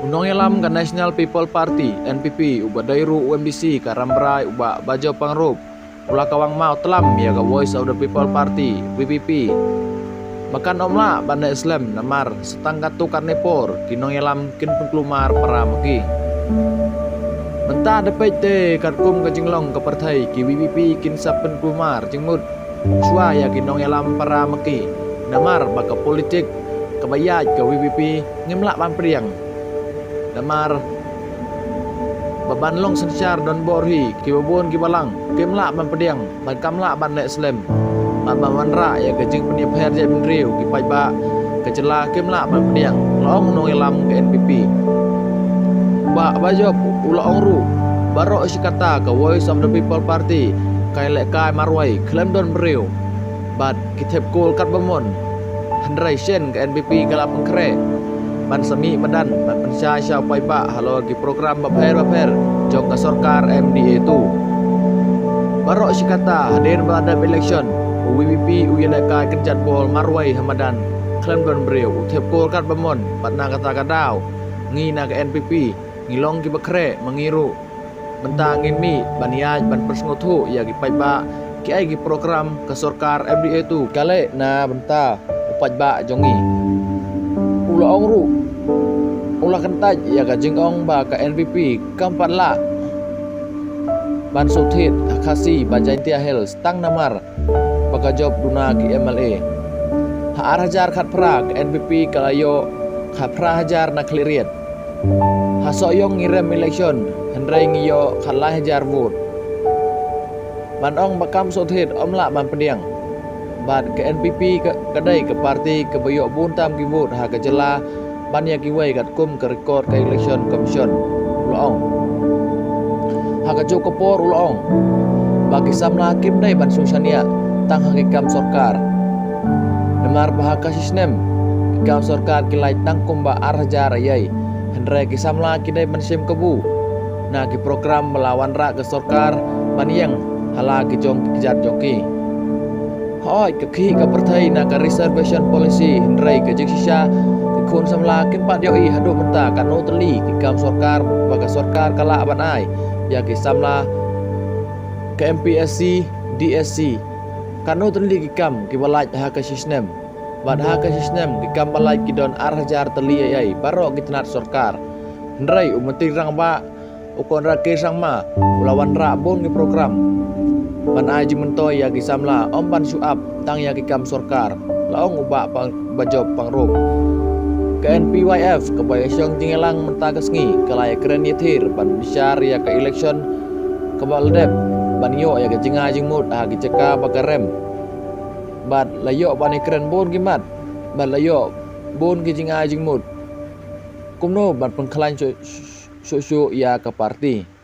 Unong yalam ka National People Party NPP uba dairu UMDC ka Rambrai uba bajo pangrup ula kawang mau telam ya ka Voice of the People Party VPP makan omla banda Islam namar setangkat tukar nepor kinong yalam kin pengklumar para meki mentah depet te katkum ka jinglong ka partai ki VPP kin sapen klumar jengmut sua ya kinong yalam para meki namar baka politik kebayat ke VPP ngemlak ban priang namar babanlong sencar don borhi kibabon kibalang kemlak ban pediang ban kamlak ban Islam ban manra ya kejing peniap her je benriu kipai ba kecela kemlak ban pediang long nong elam ke NPP ba bajob ula ongru baro sikata ke Voice of the People Party kai lek kai marwai klem don beriu bad kitep kul kat bamon handrai sen ke NPP kala pengkre ban sami badan ban pensya sya pai ba halo ki program baper jong ka sarkar MDA tu baro sikata hadir pada election VPP uyana ka kerjat bol marwai hamadan klem don beriu tep kul kat bamon patna kata kadau ngina ke NPP ngilong ki bakre mengiru mentangin mi baniaj ban persngotu ya ki pai ba ki ai ki program ke sarkar MDA tu kale na benta upat ba jongi ula ongru ula kentaj ya ka jingong ba ka NPP kampat la ban suthit khasi bajain tia hel stang namar baka job duna ki MLA ha hajar khat pra ke NPP kalayo khat pra hajar na kliriat ha soyong ngirem election hendrai ngiyo khala hajar vote ban ong bakam suthit omla ban pediang ban ke NPP ke kadai ke parti ke bayok buntam ki vote ha ke jela ban ya ki wei kat kum ke record ke election commission ulong ha ke jokopor ulong bagi samla hakim dai ban susania tang hakikam sarkar nemar bahaka sistem kam sarkar ki lai tang kumba arhajar yai hendrai ki samla ki dai ban sim kebu na ki program melawan ra ke sarkar ban yang hala ki jong ki jat joki hoi ke khi ka partai na ka reservation policy hendrai ke jiksisha ke khun samla kin pat yo i hadu menta ka no teli ki kam sarkar baga sarkar kala ban ai ya ki samla ke MPSC DSC kanu teli ki kam ki balaj ha ka sistem bad ha ka sistem ki kam balaj ki don arhajar teli ai baro ki tenat sarkar hendrai umati rang ba ukon ra ke sang ma lawan ra bon ki program ban ai jimentoy ya ki samla om ban suap tang ya ki kam sarkar laong uba bajob pangrup ke NPYF ke bayasyong tingelang menta kesngi kalaya keren yetir ban bisyar ya ke election ke baldep ban yo ya ke jinga jingmut ha ki ceka bagarem bad layo ban keren bon ki mat ban layo bon ki jinga jingmut kumno ban pengklan so ya ke parti